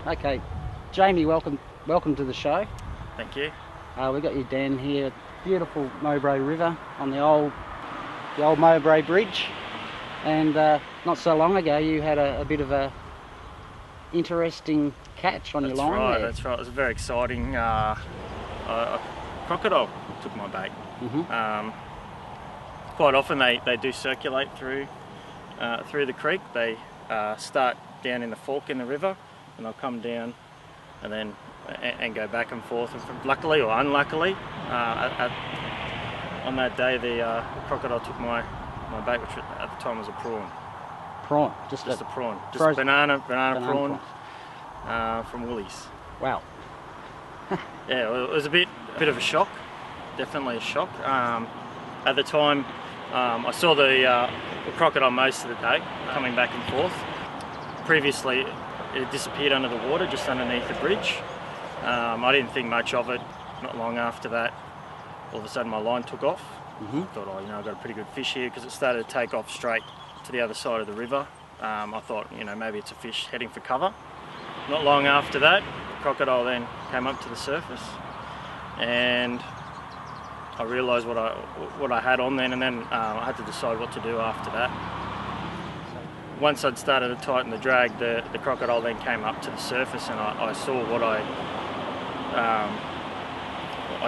Okay, Jamie, welcome to the show. Thank you. We've got you down here, beautiful Mowbray River on the old Mowbray Bridge, and not so long ago you had a bit of a interesting catch on your line there. That's right. It was very exciting. A crocodile took my bait. Quite often they do circulate through the creek. They start down in the fork in the river, and they'll come down and then go back and forth. And luckily or unluckily, on that day the crocodile took my bait, which at the time was a prawn. Prawn? Just a prawn. Just banana prawn from Woolies. Wow. Yeah, it was a bit of a shock. Definitely a shock. At the time, I saw the crocodile most of the day, coming back and forth. Previously, it disappeared under the water, just underneath the bridge. I didn't think much of it. Not long after that, all of a sudden my line took off. I thought, oh, I've got a pretty good fish here, because it started to take off straight to the other side of the river. I thought, maybe it's a fish heading for cover. Not long after that, the crocodile then came up to the surface, and I realised what I had on then, and then I had to decide what to do after that. Once I'd started to tighten the drag, the crocodile then came up to the surface, and I saw what I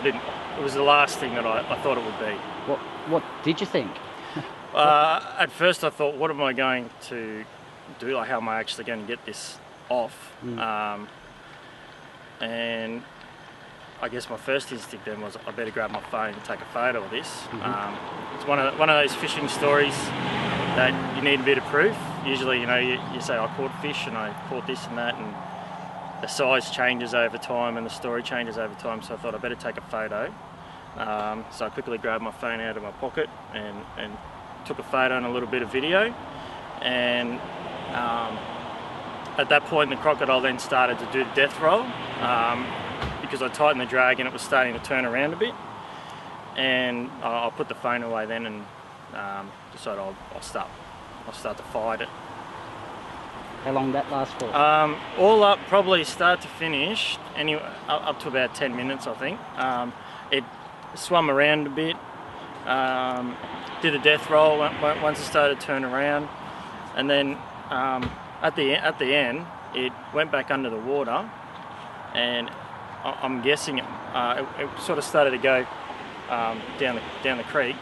didn't. It was the last thing that I thought it would be. What did you think? At first I thought, what am I going to do? Like, how am I actually going to get this off? And I guess my first instinct then was, I better grab my phone and take a photo of this. It's one of those fishing stories that you need a bit of proof. Usually, you say, I caught fish and I caught this and that, and the size changes over time and the story changes over time, so I thought I better take a photo. So I quickly grabbed my phone out of my pocket and took a photo and a little bit of video. And at that point, the crocodile then started to do the death roll, because I tightened the drag and it was starting to turn around a bit. And I put the phone away then and decided I'll start to fight it. How long did that last for? All up, probably start to finish, anyway, up to about 10 minutes, I think. It swam around a bit, did a death roll once it started to turn around, and then at the end, it went back under the water, and I'm guessing it sort of started to go down the creek.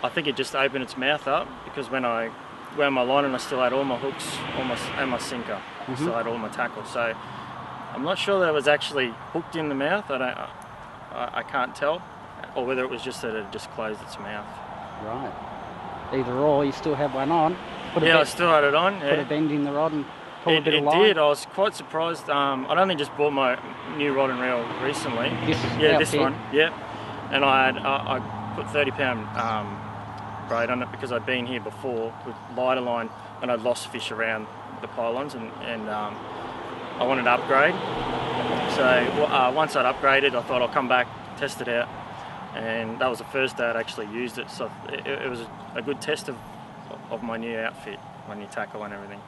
I think it just opened its mouth up, because when I wound my line, and I still had all my hooks and my sinker, still had all my tackle. So I'm not sure that it was actually hooked in the mouth. I can't tell, or whether it was just that it just closed its mouth. Right. Either or, you still had one on. I still had it on. Put a bend in the rod and pull a bit of line. It did. I was quite surprised. I'd only just bought my new rod and reel recently. This one. Yep. And I put 30-pound braid on it, because I'd been here before with lighter line and I'd lost fish around the pylons, and I wanted to upgrade. So once I'd upgraded, I thought I'll come back, test it out, and that was the first day I'd actually used it. So it was a good test of my new outfit, my new tackle and everything.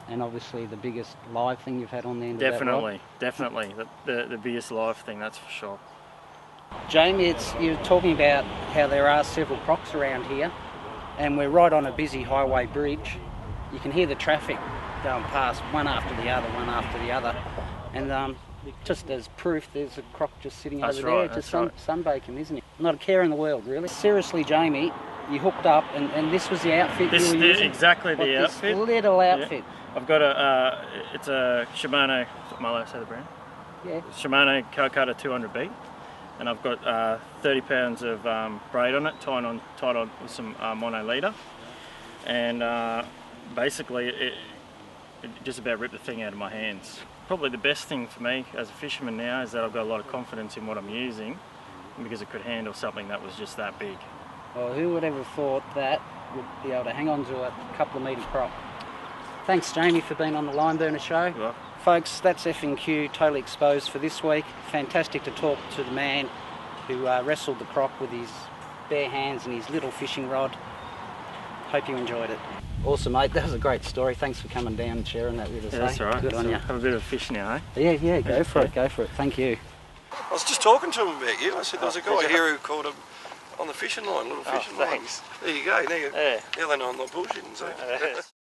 And obviously the biggest live thing you've had on the end Definitely, of definitely. The biggest live thing, that's for sure. Jamie, you're talking about how there are several crocs around here, and we're right on a busy highway bridge. You can hear the traffic going past, one after the other, and just as proof, there's a croc just sitting over there, just sunbaking, isn't it? Not a care in the world, really. Seriously, Jamie, you hooked up, and this was the outfit you were using? Exactly the outfit. This little outfit. Yeah. I've got it's a Shimano, am I allowed to say the brand? Yeah. Shimano Crocodile 200B. And I've got 30 pounds of braid on it, tied on with some mono leader, and basically it just about ripped the thing out of my hands. Probably the best thing for me as a fisherman now is that I've got a lot of confidence in what I'm using, because it could handle something that was just that big. Well, who would ever thought that would be able to hang on to a couple of metre croc? Thanks, Jamie, for being on the Lineburner show. You're welcome. Folks, that's F&Q Totally Exposed for this week. Fantastic to talk to the man who wrestled the croc with his bare hands and his little fishing rod. Hope you enjoyed it. Awesome, mate. That was a great story. Thanks for coming down and sharing that with us. Yeah, that's all right. Good on you. Have a bit of a fish now, eh? Yeah, go for it. Go for it. Thank you. I was just talking to him about you. I said there was a guy here who caught him on the fishing line, little fishing line. Thanks. There you go. Now, now they know I'm not bullshitting. So.